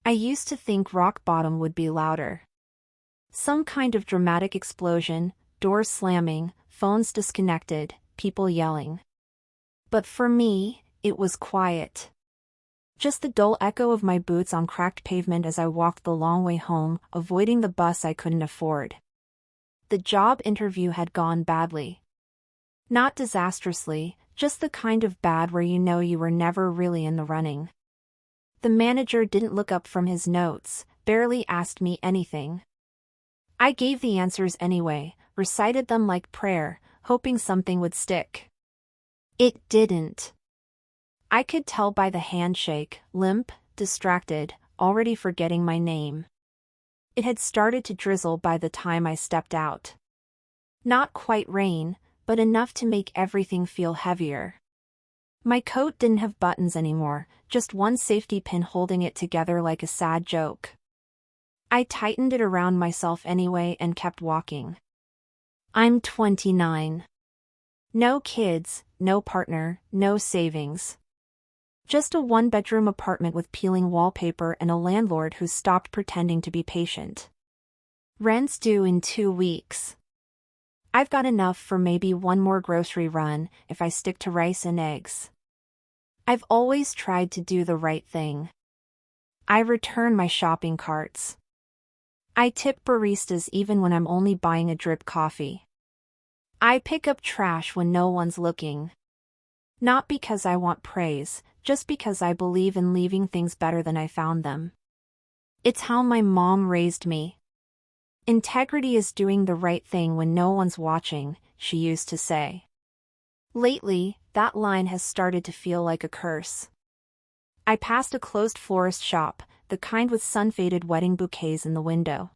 I used to think rock bottom would be louder. Some kind of dramatic explosion, doors slamming, phones disconnected, people yelling. But for me, it was quiet. Just the dull echo of my boots on cracked pavement as I walked the long way home, avoiding the bus I couldn't afford. The job interview had gone badly. Not disastrously, just the kind of bad where you know you were never really in the running. The manager didn't look up from his notes, barely asked me anything. I gave the answers anyway, recited them like prayer, hoping something would stick. It didn't. I could tell by the handshake, limp, distracted, already forgetting my name. It had started to drizzle by the time I stepped out. Not quite rain, but enough to make everything feel heavier. My coat didn't have buttons anymore, just one safety pin holding it together like a sad joke. I tightened it around myself anyway and kept walking. I'm 29. No kids, no partner, no savings. Just a one-bedroom apartment with peeling wallpaper and a landlord who stopped pretending to be patient. Rent's due in 2 weeks. I've got enough for maybe one more grocery run if I stick to rice and eggs. I've always tried to do the right thing. I return my shopping carts. I tip baristas even when I'm only buying a drip coffee. I pick up trash when no one's looking. Not because I want praise, just because I believe in leaving things better than I found them. It's how my mom raised me. Integrity is doing the right thing when no one's watching, she used to say. Lately, that line has started to feel like a curse. I passed a closed florist shop, the kind with sun-faded wedding bouquets in the window.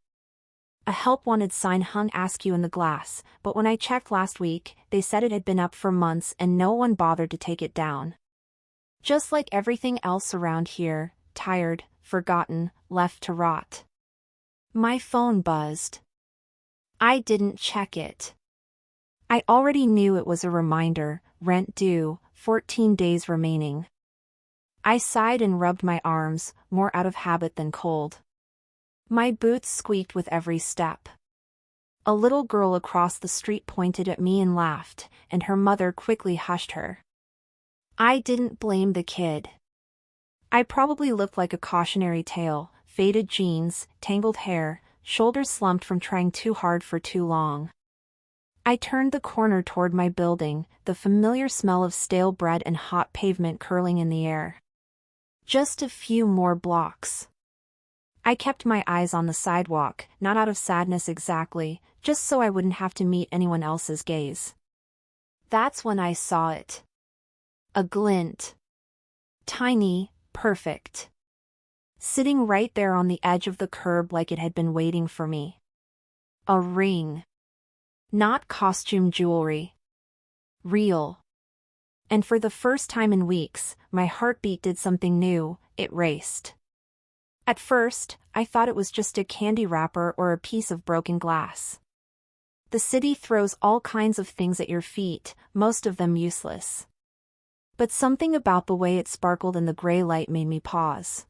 A help-wanted sign hung askew in the glass, but when I checked last week, they said it had been up for months and no one bothered to take it down. Just like everything else around here, tired, forgotten, left to rot. My phone buzzed. I didn't check it. I already knew it was a reminder, rent due, 14 days remaining. I sighed and rubbed my arms, more out of habit than cold. My boots squeaked with every step. A little girl across the street pointed at me and laughed, and her mother quickly hushed her. I didn't blame the kid. I probably looked like a cautionary tale, faded jeans, tangled hair, shoulders slumped from trying too hard for too long. I turned the corner toward my building, the familiar smell of stale bread and hot pavement curling in the air. Just a few more blocks. I kept my eyes on the sidewalk, not out of sadness exactly, just so I wouldn't have to meet anyone else's gaze. That's when I saw it. A glint. Tiny, perfect. Sitting right there on the edge of the curb like it had been waiting for me. A ring. Not costume jewelry. Real. And for the first time in weeks, my heartbeat did something new, it raced. At first, I thought it was just a candy wrapper or a piece of broken glass. The city throws all kinds of things at your feet, most of them useless. But something about the way it sparkled in the gray light made me pause.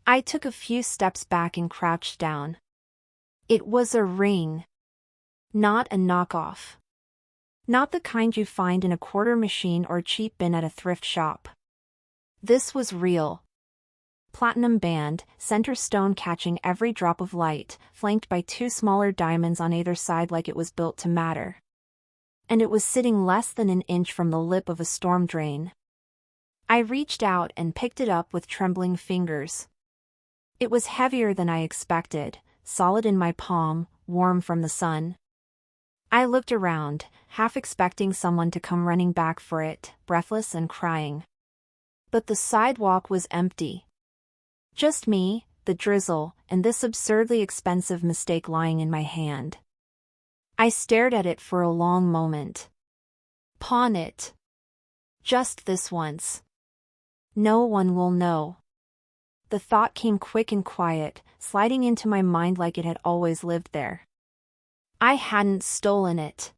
I took a few steps back and crouched down. It was a ring. Not a knockoff. Not the kind you find in a quarter machine or cheap bin at a thrift shop. This was real. Platinum band, center stone catching every drop of light, flanked by 2 smaller diamonds on either side like it was built to matter. And it was sitting less than an inch from the lip of a storm drain. I reached out and picked it up with trembling fingers. It was heavier than I expected, solid in my palm, warm from the sun. I looked around, half expecting someone to come running back for it, breathless and crying. But the sidewalk was empty. Just me, the drizzle, and this absurdly expensive mistake lying in my hand. I stared at it for a long moment. Pawn it. Just this once. No one will know. The thought came quick and quiet, sliding into my mind like it had always lived there. I hadn't stolen it.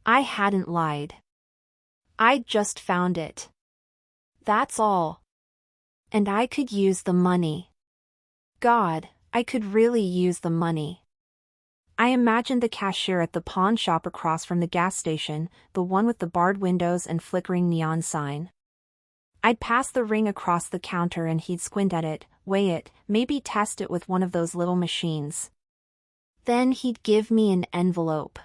I hadn't lied. I'd just found it. That's all. And I could use the money. God, I could really use the money. I imagined the cashier at the pawn shop across from the gas station, the one with the barred windows and flickering neon sign. I'd pass the ring across the counter and he'd squint at it, weigh it, maybe test it with one of those little machines. Then he'd give me an envelope.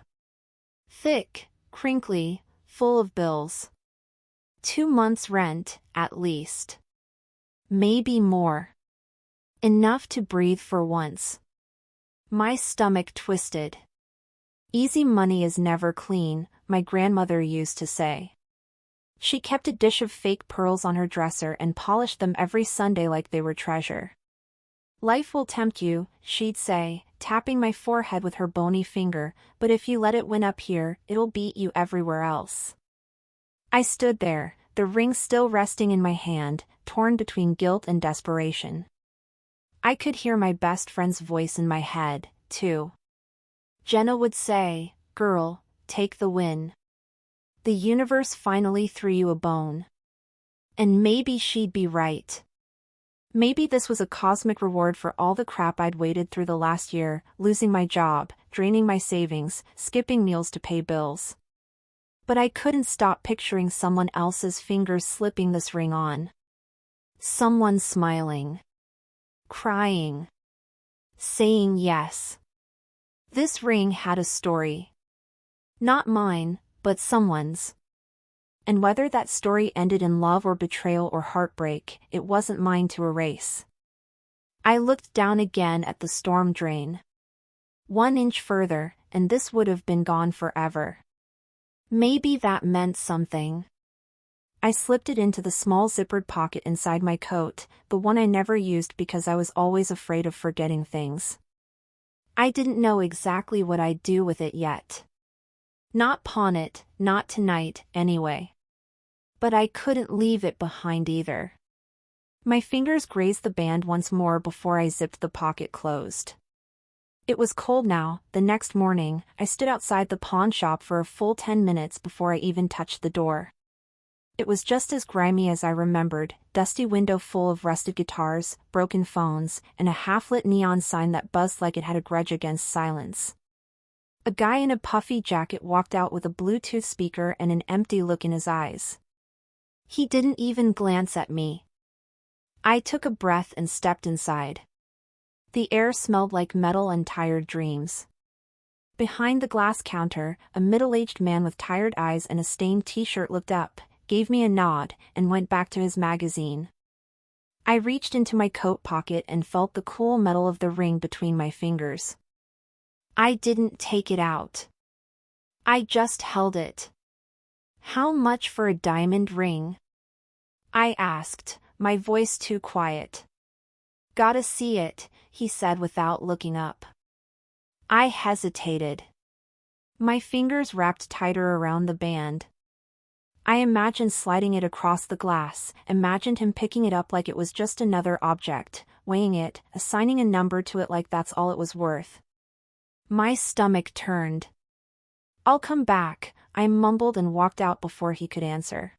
Thick, crinkly, full of bills. 2 months' rent, at least. Maybe more. Enough to breathe for once. My stomach twisted. Easy money is never clean, my grandmother used to say. She kept a dish of fake pearls on her dresser and polished them every Sunday like they were treasure. Life will tempt you, she'd say, tapping my forehead with her bony finger, but if you let it win up here, it'll beat you everywhere else. I stood there, the ring still resting in my hand, torn between guilt and desperation. I could hear my best friend's voice in my head, too. Jenna would say, "Girl, take the win. The universe finally threw you a bone." And maybe she'd be right. Maybe this was a cosmic reward for all the crap I'd waded through the last year, losing my job, draining my savings, skipping meals to pay bills. But I couldn't stop picturing someone else's fingers slipping this ring on. Someone smiling. Crying. Saying yes. This ring had a story. Not mine, but someone's. And whether that story ended in love or betrayal or heartbreak, it wasn't mine to erase. I looked down again at the storm drain. 1 inch further, and this would have been gone forever. Maybe that meant something. I slipped it into the small zippered pocket inside my coat, the one I never used because I was always afraid of forgetting things. I didn't know exactly what I'd do with it yet. Not pawn it, not tonight, anyway. But I couldn't leave it behind either. My fingers grazed the band once more before I zipped the pocket closed. It was cold now. The next morning, I stood outside the pawn shop for a full 10 minutes before I even touched the door. It was just as grimy as I remembered, dusty window full of rusted guitars, broken phones, and a half-lit neon sign that buzzed like it had a grudge against silence. A guy in a puffy jacket walked out with a Bluetooth speaker and an empty look in his eyes. He didn't even glance at me. I took a breath and stepped inside. The air smelled like metal and tired dreams. Behind the glass counter, a middle-aged man with tired eyes and a stained t-shirt looked up, gave me a nod, and went back to his magazine. I reached into my coat pocket and felt the cool metal of the ring between my fingers. I didn't take it out. I just held it. "How much for a diamond ring?" I asked, my voice too quiet. "Gotta see it," he said without looking up. I hesitated. My fingers wrapped tighter around the band. I imagined sliding it across the glass, imagined him picking it up like it was just another object, weighing it, assigning a number to it like that's all it was worth. My stomach turned. "I'll come back," I mumbled and walked out before he could answer.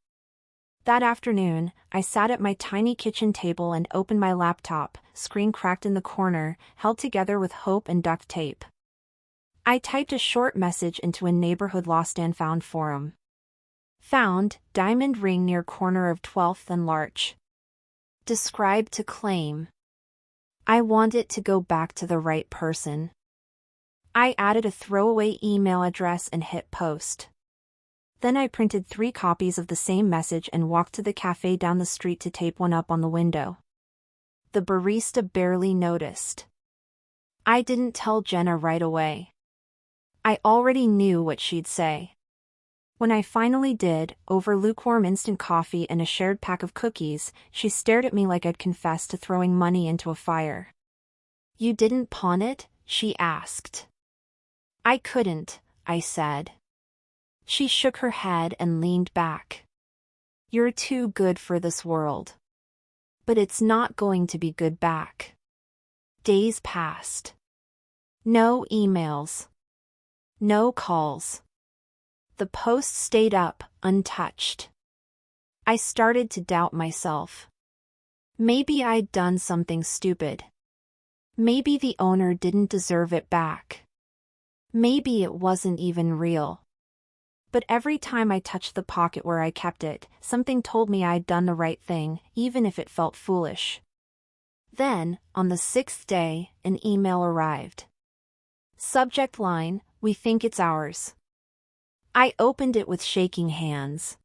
That afternoon, I sat at my tiny kitchen table and opened my laptop, screen cracked in the corner, held together with hope and duct tape. I typed a short message into a neighborhood lost and found forum. Found, diamond ring near corner of 12th and Larch. Described to claim. I want it to go back to the right person. I added a throwaway email address and hit post. Then I printed 3 copies of the same message and walked to the cafe down the street to tape one up on the window. The barista barely noticed. I didn't tell Jenna right away. I already knew what she'd say. When I finally did, over lukewarm instant coffee and a shared pack of cookies, she stared at me like I'd confessed to throwing money into a fire. "You didn't pawn it?" she asked. "I couldn't," I said. She shook her head and leaned back. "You're too good for this world. But it's not going to be good back." Days passed. No emails. No calls. The post stayed up, untouched. I started to doubt myself. Maybe I'd done something stupid. Maybe the owner didn't deserve it back. Maybe it wasn't even real. But every time I touched the pocket where I kept it, something told me I'd done the right thing, even if it felt foolish. Then, on the 6th day, an email arrived. Subject line, "We think it's ours." I opened it with shaking hands.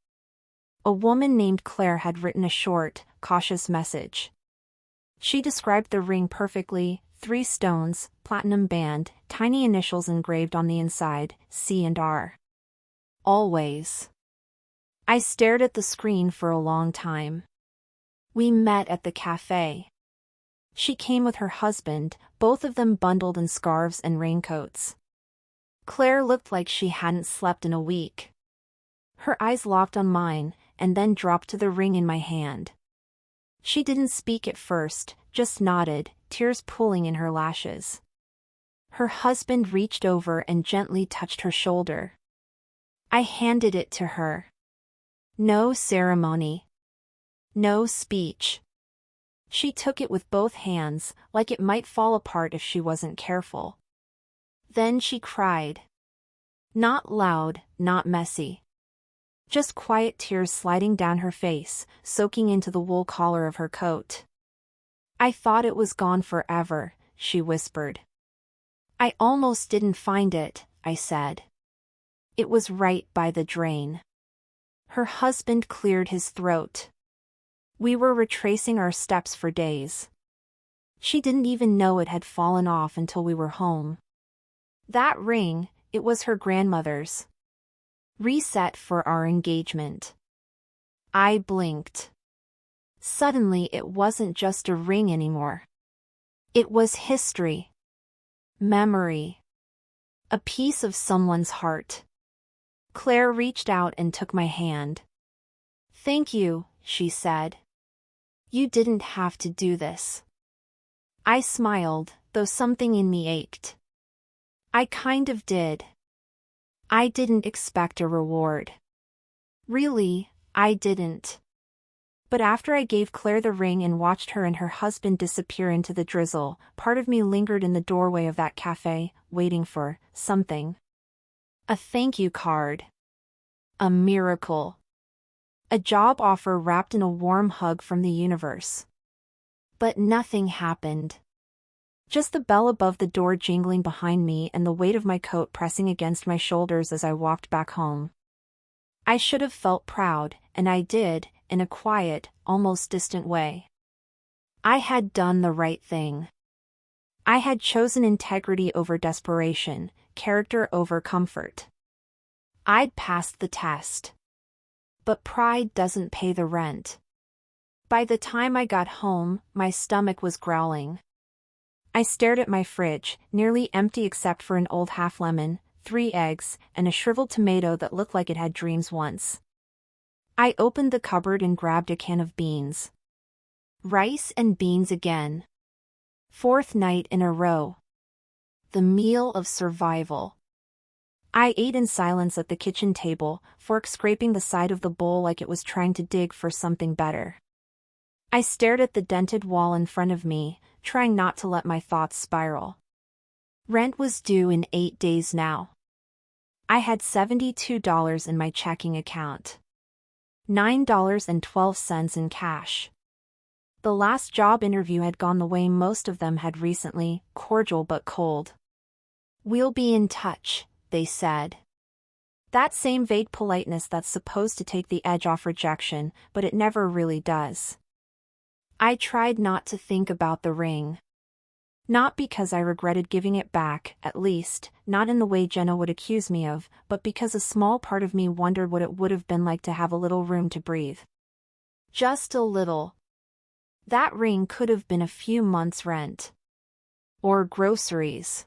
A woman named Claire had written a short, cautious message. She described the ring perfectly: 3 stones, platinum band, tiny initials engraved on the inside, C and R. Always. I stared at the screen for a long time. We met at the cafe. She came with her husband, both of them bundled in scarves and raincoats. Claire looked like she hadn't slept in a week. Her eyes locked on mine, and then dropped to the ring in my hand. She didn't speak at first, just nodded, tears pooling in her lashes. Her husband reached over and gently touched her shoulder. I handed it to her. No ceremony. No speech. She took it with both hands, like it might fall apart if she wasn't careful. Then she cried. Not loud, not messy. Just quiet tears sliding down her face, soaking into the wool collar of her coat. "I thought it was gone forever," she whispered. "I almost didn't find it," I said. "It was right by the drain." Her husband cleared his throat. We were retracing our steps for days. She didn't even know it had fallen off until we were home. That ring, it was her grandmother's. Reset for our engagement. I blinked. Suddenly it wasn't just a ring anymore. It was history. Memory. A piece of someone's heart. Claire reached out and took my hand. "Thank you," she said. "You didn't have to do this." I smiled, though something in me ached. I kind of did. I didn't expect a reward. Really, I didn't. But after I gave Claire the ring and watched her and her husband disappear into the drizzle, part of me lingered in the doorway of that cafe, waiting for something. A thank you card. A miracle. A job offer wrapped in a warm hug from the universe. But nothing happened. Just the bell above the door jingling behind me and the weight of my coat pressing against my shoulders as I walked back home. I should have felt proud, and I did, in a quiet, almost distant way. I had done the right thing. I had chosen integrity over desperation, character over comfort. I'd passed the test. But pride doesn't pay the rent. By the time I got home, my stomach was growling. I stared at my fridge, nearly empty except for an old half-lemon, 3 eggs, and a shriveled tomato that looked like it had dreams once. I opened the cupboard and grabbed a can of beans. Rice and beans again. 4th night in a row. The meal of survival. I ate in silence at the kitchen table, fork scraping the side of the bowl like it was trying to dig for something better. I stared at the dented wall in front of me, trying not to let my thoughts spiral. Rent was due in 8 days now. I had $72 in my checking account. $9.12 in cash. The last job interview had gone the way most of them had recently, cordial but cold. "We'll be in touch," they said. That same vague politeness that's supposed to take the edge off rejection, but it never really does. I tried not to think about the ring. Not because I regretted giving it back, at least, not in the way Jenna would accuse me of, but because a small part of me wondered what it would have been like to have a little room to breathe. Just a little. That ring could have been a few months' rent. Or groceries.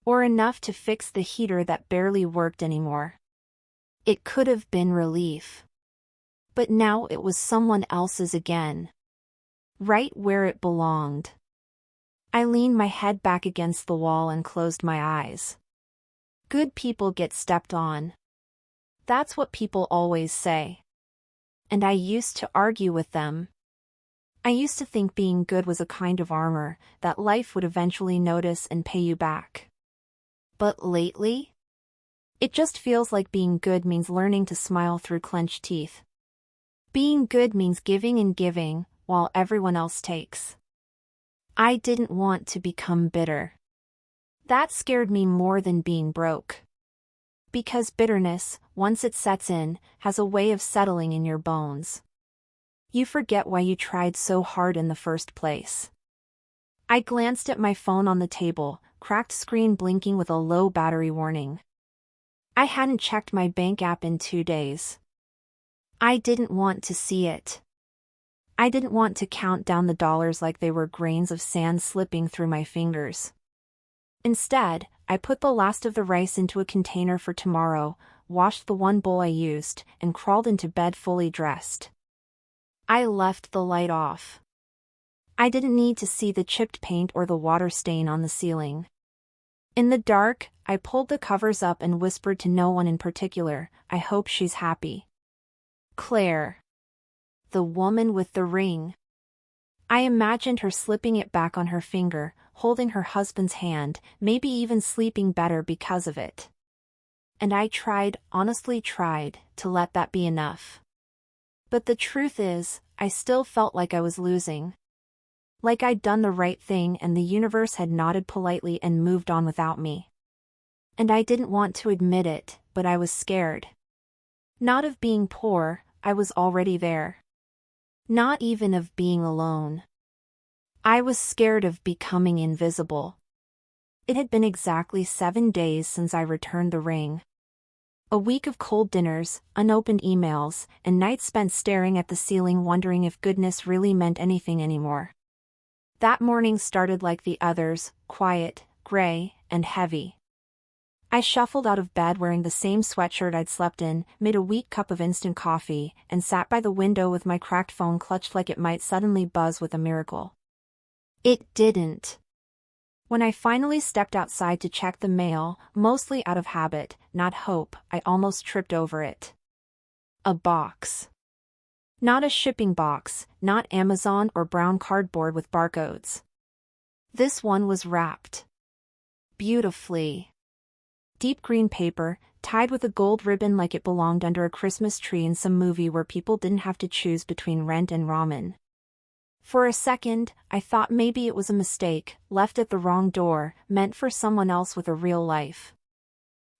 Or enough to fix the heater that barely worked anymore. It could have been relief. But now it was someone else's again. Right where it belonged. I leaned my head back against the wall and closed my eyes. Good people get stepped on. That's what people always say. And I used to argue with them. I used to think being good was a kind of armor that life would eventually notice and pay you back. But lately, it just feels like being good means learning to smile through clenched teeth. Being good means giving and giving, while everyone else takes. I didn't want to become bitter. That scared me more than being broke. Because bitterness, once it sets in, has a way of settling in your bones. You forget why you tried so hard in the first place. I glanced at my phone on the table, cracked screen blinking with a low battery warning. I hadn't checked my bank app in 2 days. I didn't want to see it. I didn't want to count down the dollars like they were grains of sand slipping through my fingers. Instead, I put the last of the rice into a container for tomorrow, washed the one bowl I used, and crawled into bed fully dressed. I left the light off. I didn't need to see the chipped paint or the water stain on the ceiling. In the dark, I pulled the covers up and whispered to no one in particular, "I hope she's happy." Claire. The woman with the ring. I imagined her slipping it back on her finger, holding her husband's hand, maybe even sleeping better because of it. And I tried, honestly tried, to let that be enough. But the truth is, I still felt like I was losing. Like I'd done the right thing and the universe had nodded politely and moved on without me. And I didn't want to admit it, but I was scared. Not of being poor, I was already there. Not even of being alone. I was scared of becoming invisible. It had been exactly 7 days since I returned the ring. A week of cold dinners, unopened emails, and nights spent staring at the ceiling wondering if goodness really meant anything anymore. That morning started like the others, quiet, gray, and heavy. I shuffled out of bed wearing the same sweatshirt I'd slept in, made a weak cup of instant coffee, and sat by the window with my cracked phone clutched like it might suddenly buzz with a miracle. It didn't. When I finally stepped outside to check the mail, mostly out of habit, not hope, I almost tripped over it. A box. Not a shipping box, not Amazon or brown cardboard with barcodes. This one was wrapped. Beautifully. Deep green paper, tied with a gold ribbon like it belonged under a Christmas tree in some movie where people didn't have to choose between rent and ramen. For a second, I thought maybe it was a mistake, left at the wrong door, meant for someone else with a real life.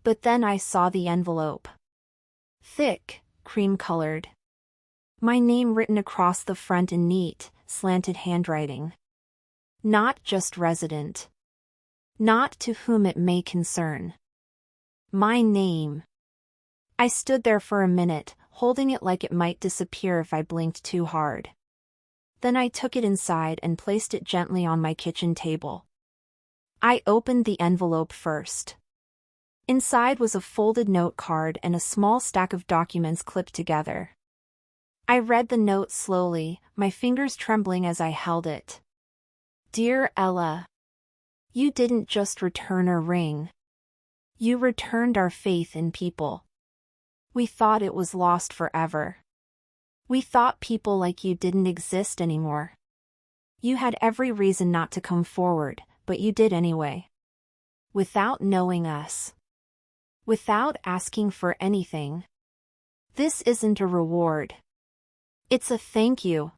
But then I saw the envelope. Thick, cream-colored. My name written across the front in neat, slanted handwriting. Not just resident. Not to whom it may concern. My name. I stood there for a minute, holding it like it might disappear if I blinked too hard. Then I took it inside and placed it gently on my kitchen table. I opened the envelope first. Inside was a folded note card and a small stack of documents clipped together. I read the note slowly, my fingers trembling as I held it. Dear Ella. You didn't just return a ring. You returned our faith in people. We thought it was lost forever. We thought people like you didn't exist anymore. You had every reason not to come forward, but you did anyway. Without knowing us. Without asking for anything. This isn't a reward. It's a thank you.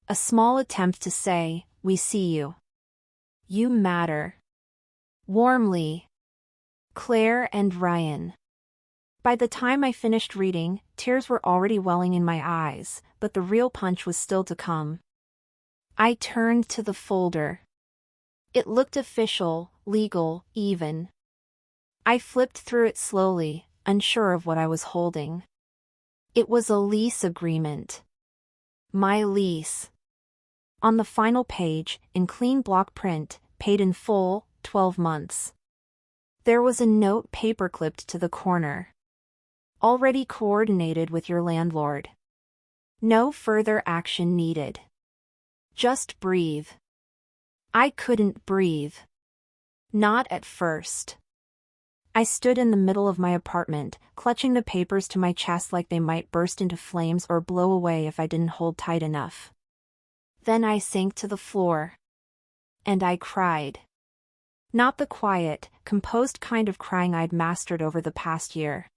A small attempt to say, we see you. You matter. Warmly. Claire and Ryan. By the time I finished reading, tears were already welling in my eyes, but the real punch was still to come. I turned to the folder. It looked official, legal, even. I flipped through it slowly, unsure of what I was holding. It was a lease agreement. My lease. On the final page, in clean block print, paid in full, 12 months. There was a note paperclipped to the corner. Already coordinated with your landlord. No further action needed. Just breathe. I couldn't breathe. Not at first. I stood in the middle of my apartment, clutching the papers to my chest like they might burst into flames or blow away if I didn't hold tight enough. Then I sank to the floor. And I cried. Not the quiet, composed kind of crying I'd mastered over the past year.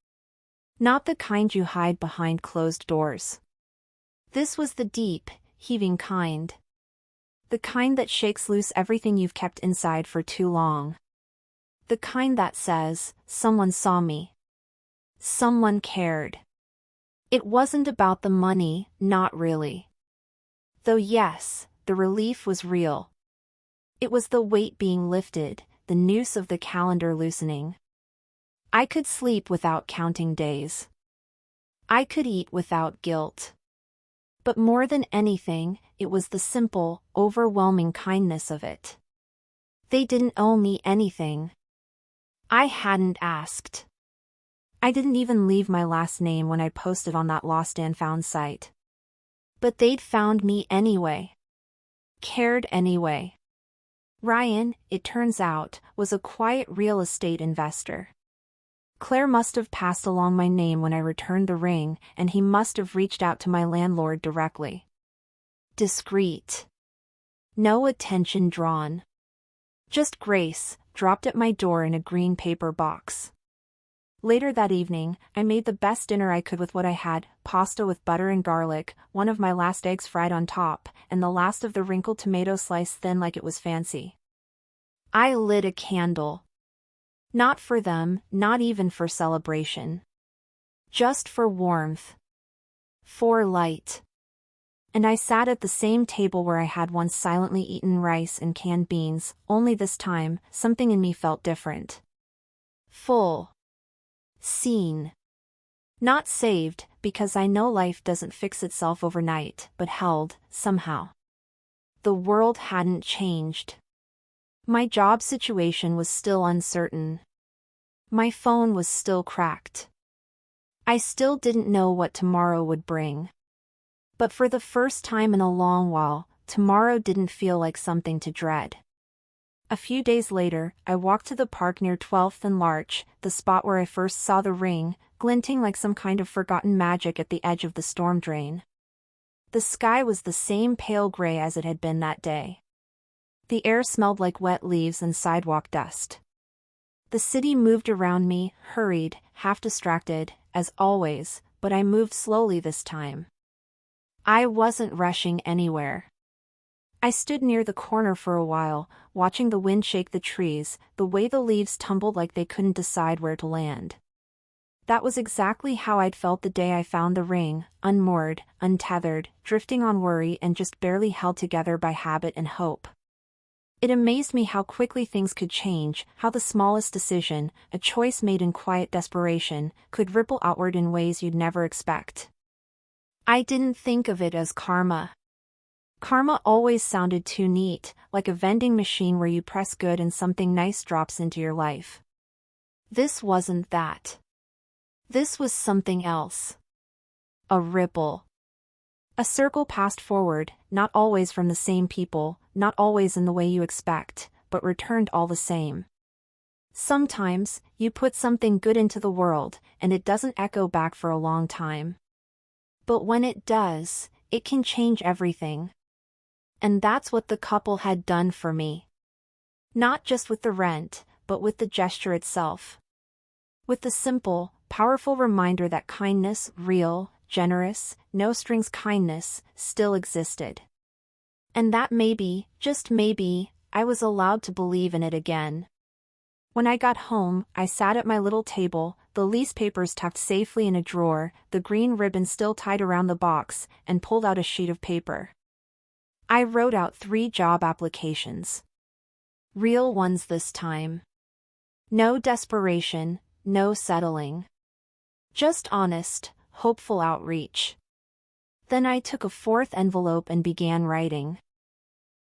Not the kind you hide behind closed doors. This was the deep, heaving kind. The kind that shakes loose everything you've kept inside for too long. The kind that says, someone saw me. Someone cared. It wasn't about the money, not really. Though yes, the relief was real. It was the weight being lifted, the noose of the calendar loosening. I could sleep without counting days. I could eat without guilt. But more than anything, it was the simple, overwhelming kindness of it. They didn't owe me anything. I hadn't asked. I didn't even leave my last name when I posted on that lost and found site. But they'd found me anyway. Cared anyway. Ryan, it turns out, was a quiet real estate investor. Claire must have passed along my name when I returned the ring, and he must have reached out to my landlord directly. Discreet. No attention drawn. Just grace, dropped at my door in a green paper box. Later that evening, I made the best dinner I could with what I had, pasta with butter and garlic, one of my last eggs fried on top, and the last of the wrinkled tomato sliced thin like it was fancy. I lit a candle. Not for them, not even for celebration. Just for warmth. For light. And I sat at the same table where I had once silently eaten rice and canned beans, only this time, something in me felt different. Full. Seen. Not saved, because I know life doesn't fix itself overnight, but held, somehow. The world hadn't changed. My job situation was still uncertain. My phone was still cracked. I still didn't know what tomorrow would bring. But for the first time in a long while, tomorrow didn't feel like something to dread. A few days later, I walked to the park near 12th and Larch, the spot where I first saw the ring, glinting like some kind of forgotten magic at the edge of the storm drain. The sky was the same pale gray as it had been that day. The air smelled like wet leaves and sidewalk dust. The city moved around me, hurried, half distracted, as always, but I moved slowly this time. I wasn't rushing anywhere. I stood near the corner for a while, watching the wind shake the trees, the way the leaves tumbled like they couldn't decide where to land. That was exactly how I'd felt the day I found the ring, unmoored, untethered, drifting on worry and just barely held together by habit and hope. It amazed me how quickly things could change, how the smallest decision, a choice made in quiet desperation, could ripple outward in ways you'd never expect. I didn't think of it as karma. Karma always sounded too neat, like a vending machine where you press good and something nice drops into your life. This wasn't that. This was something else. A ripple. A circle passed forward, not always from the same people, not always in the way you expect, but returned all the same. Sometimes, you put something good into the world, and it doesn't echo back for a long time. But when it does, it can change everything. And that's what the couple had done for me. Not just with the rent, but with the gesture itself. With the simple, powerful reminder that kindness, real, generous, no-strings kindness, still existed. And that maybe, just maybe, I was allowed to believe in it again. When I got home, I sat at my little table, the lease papers tucked safely in a drawer, the green ribbon still tied around the box, and pulled out a sheet of paper. I wrote out 3 job applications. Real ones this time. No desperation, no settling. Just honest, hopeful outreach. Then I took a 4th envelope and began writing.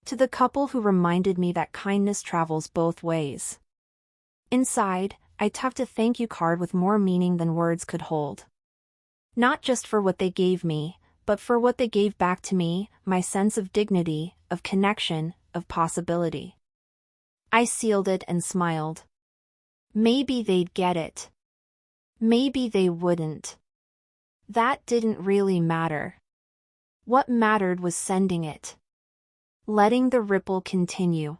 To the couple who reminded me that kindness travels both ways. Inside, I tucked a thank you card with more meaning than words could hold. Not just for what they gave me, but for what they gave back to me, my sense of dignity, of connection, of possibility. I sealed it and smiled. Maybe they'd get it. Maybe they wouldn't. That didn't really matter. What mattered was sending it. letting the ripple continue.